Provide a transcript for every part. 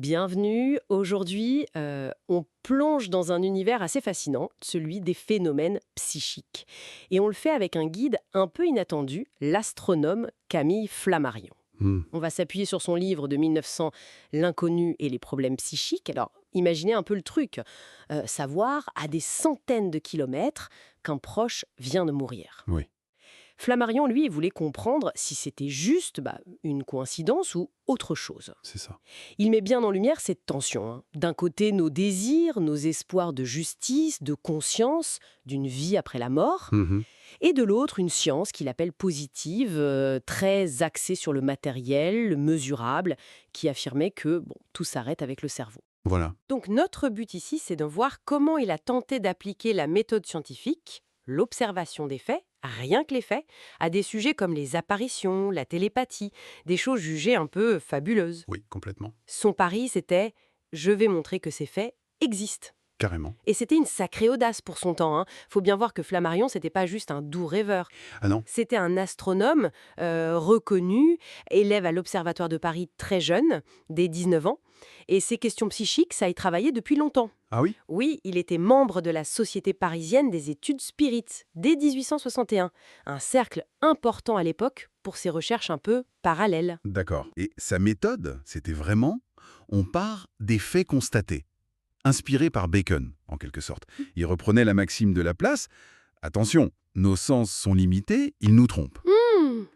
Bienvenue. Aujourd'hui, on plonge dans un univers assez fascinant, celui des phénomènes psychiques. Et on le fait avec un guide un peu inattendu, l'astronome Camille Flammarion. Hmm. On va s'appuyer sur son livre de 1900, L'inconnu et les problèmes psychiques. Alors, imaginez un peu le truc. Savoir à des centaines de kilomètres qu'un proche vient de mourir. Oui, Flammarion, lui, voulait comprendre si c'était juste une coïncidence ou autre chose. c'est ça. Il met bien en lumière cette tension, hein. D'un côté, nos désirs, nos espoirs de justice, de conscience, d'une vie après la mort, Mhm. et de l'autre, une science qu'il appelle positive, très axée sur le matériel, le mesurable, qui affirmait que tout s'arrête avec le cerveau. Voilà. Donc notre but ici, c'est de voir comment il a tenté d'appliquer la méthode scientifique, l'observation des faits, rien que les faits, à des sujets comme les apparitions, la télépathie, des choses jugées un peu fabuleuses. Oui, complètement. Son pari, c'était « je vais montrer que ces faits existent ». Carrément. Et c'était une sacrée audace pour son temps, hein. Faut bien voir que Flammarion, c'était pas juste un doux rêveur. Ah non? C'était un astronome reconnu, élève à l'Observatoire de Paris très jeune, dès 19 ans. Et ces questions psychiques, ça y travaillait depuis longtemps. Ah oui? Oui, il était membre de la Société parisienne des études spirites, dès 1861. Un cercle important à l'époque pour ses recherches un peu parallèles. D'accord. Et sa méthode, c'était vraiment, on part des faits constatés, inspiré par Bacon, en quelque sorte. Il reprenait la maxime de Laplace. Attention, nos sens sont limités, ils nous trompent.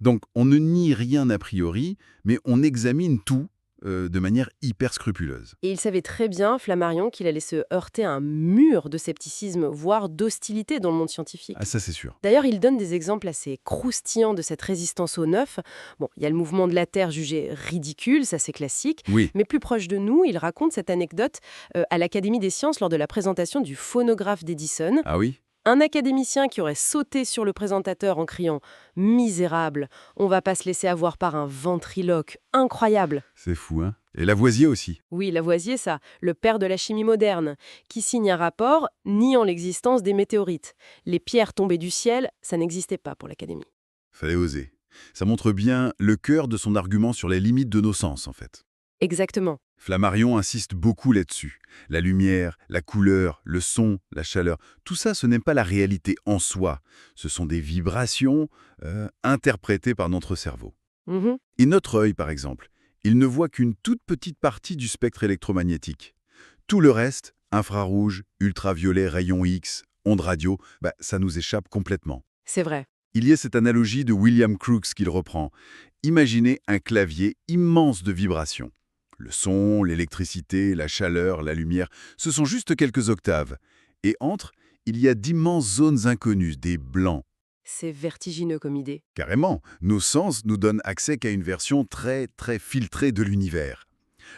Donc, on ne nie rien a priori, mais on examine tout de manière hyper scrupuleuse. Et il savait très bien, Flammarion, qu'il allait se heurter à un mur de scepticisme, voire d'hostilité dans le monde scientifique. Ah, ça c'est sûr. D'ailleurs, il donne des exemples assez croustillants de cette résistance au neuf. Bon, il y a le mouvement de la Terre jugé ridicule, ça c'est classique. Oui. Mais plus proche de nous, il raconte cette anecdote à l'Académie des sciences lors de la présentation du phonographe d'Edison. Ah oui? Un académicien qui aurait sauté sur le présentateur en criant « Misérable, on va pas se laisser avoir par un ventriloque incroyable !» C'est fou, hein? Et Lavoisier aussi. Oui, Lavoisier, ça, le père de la chimie moderne, qui signe un rapport niant l'existence des météorites. Les pierres tombées du ciel, ça n'existait pas pour l'Académie. Fallait oser. Ça montre bien le cœur de son argument sur les limites de nos sens, en fait. Exactement. Flammarion insiste beaucoup là-dessus. La lumière, la couleur, le son, la chaleur, tout ça, ce n'est pas la réalité en soi. Ce sont des vibrations interprétées par notre cerveau. Mhm. Et notre œil, par exemple, il ne voit qu'une toute petite partie du spectre électromagnétique. Tout le reste, infrarouge, ultraviolet, rayons X, ondes radio, ça nous échappe complètement. C'est vrai. Il y a cette analogie de William Crookes qu'il reprend. Imaginez un clavier immense de vibrations. Le son, l'électricité, la chaleur, la lumière, ce sont juste quelques octaves. Et entre, il y a d'immenses zones inconnues, des blancs. C'est vertigineux comme idée. Carrément, nos sens nous donnent accès qu'à une version très, très filtrée de l'univers.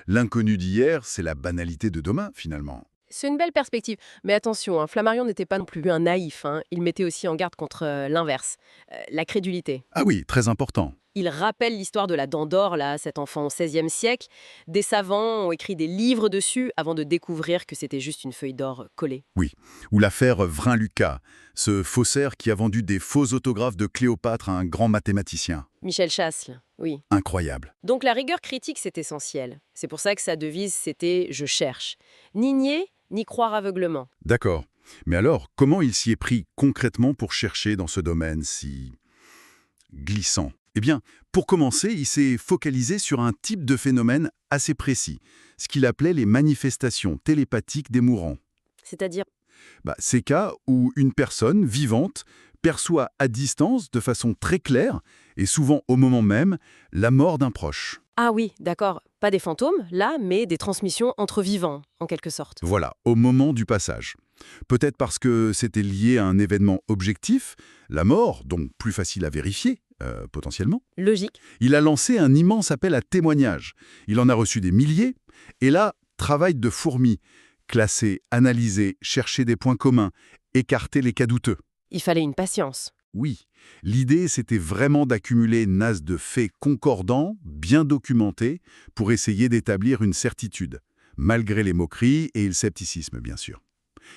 L'inconnu d'hier, c'est la banalité de demain, finalement. C'est une belle perspective. Mais attention, hein, Flammarion n'était pas non plus un naïf, hein. Il mettait aussi en garde contre l'inverse, la crédulité. Ah oui, très important. Il rappelle l'histoire de la dent d'or, là, cet enfant au XVIe siècle. Des savants ont écrit des livres dessus avant de découvrir que c'était juste une feuille d'or collée. Oui. Ou l'affaire Vrin-Lucas, ce faussaire qui a vendu des faux autographes de Cléopâtre à un grand mathématicien. Michel Chasles, oui. Incroyable. Donc la rigueur critique, c'est essentiel. C'est pour ça que sa devise, c'était « je cherche ». Ni nier, ni croire aveuglement. D'accord. Mais alors, comment il s'y est pris concrètement pour chercher dans ce domaine si glissant? Eh bien, pour commencer, il s'est focalisé sur un type de phénomène assez précis, ce qu'il appelait les manifestations télépathiques des mourants. C'est-à-dire, Ces cas où une personne vivante perçoit à distance, de façon très claire, et souvent au moment même, la mort d'un proche. ah oui, d'accord, pas des fantômes, là, mais des transmissions entre vivants, en quelque sorte. Voilà, au moment du passage. Peut-être parce que c'était lié à un événement objectif, la mort, donc plus facile à vérifier, potentiellement. Logique. Il a lancé un immense appel à témoignages. Il en a reçu des milliers, et là, travail de fourmi. Classer, analyser, chercher des points communs, écarter les cas douteux. Il fallait une patience. Oui, l'idée, c'était vraiment d'accumuler une nasse de faits concordants, bien documentés, pour essayer d'établir une certitude, malgré les moqueries et le scepticisme, bien sûr.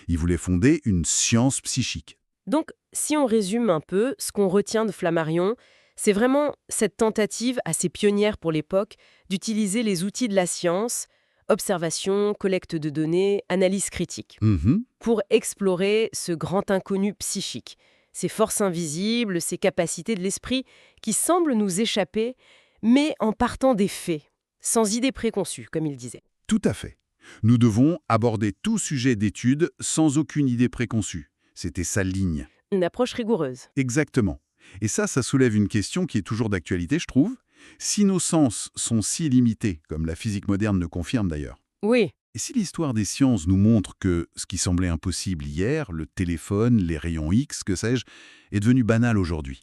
Il voulait fonder une science psychique. Donc, si on résume un peu, ce qu'on retient de Flammarion, c'est vraiment cette tentative assez pionnière pour l'époque d'utiliser les outils de la science, Observation, collecte de données, analyse critique. Mhm. Pour explorer ce grand inconnu psychique, ces forces invisibles, ces capacités de l'esprit qui semblent nous échapper, mais en partant des faits, sans idée préconçue, comme il disait. Tout à fait. Nous devons aborder tout sujet d'étude sans aucune idée préconçue. C'était sa ligne. Une approche rigoureuse. Exactement. Et ça soulève une question qui est toujours d'actualité, je trouve. Si nos sens sont si limités, comme la physique moderne le confirme d'ailleurs, Oui, et si l'histoire des sciences nous montre que ce qui semblait impossible hier, le téléphone, les rayons X, que sais-je, est devenu banal aujourd'hui.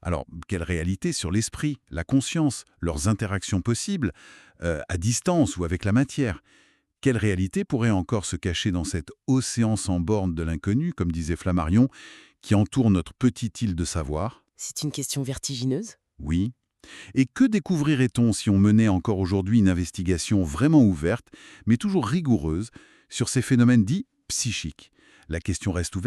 Alors, quelle réalité sur l'esprit, la conscience, leurs interactions possibles, à distance ou avec la matière? Quelle réalité pourrait encore se cacher dans cet océan sans bornes de l'inconnu, comme disait Flammarion, qui entoure notre petite île de savoir? c'est une question vertigineuse. Oui. Et que découvrirait-on si on menait encore aujourd'hui une investigation vraiment ouverte, mais toujours rigoureuse, sur ces phénomènes dits psychiques? La question reste ouverte.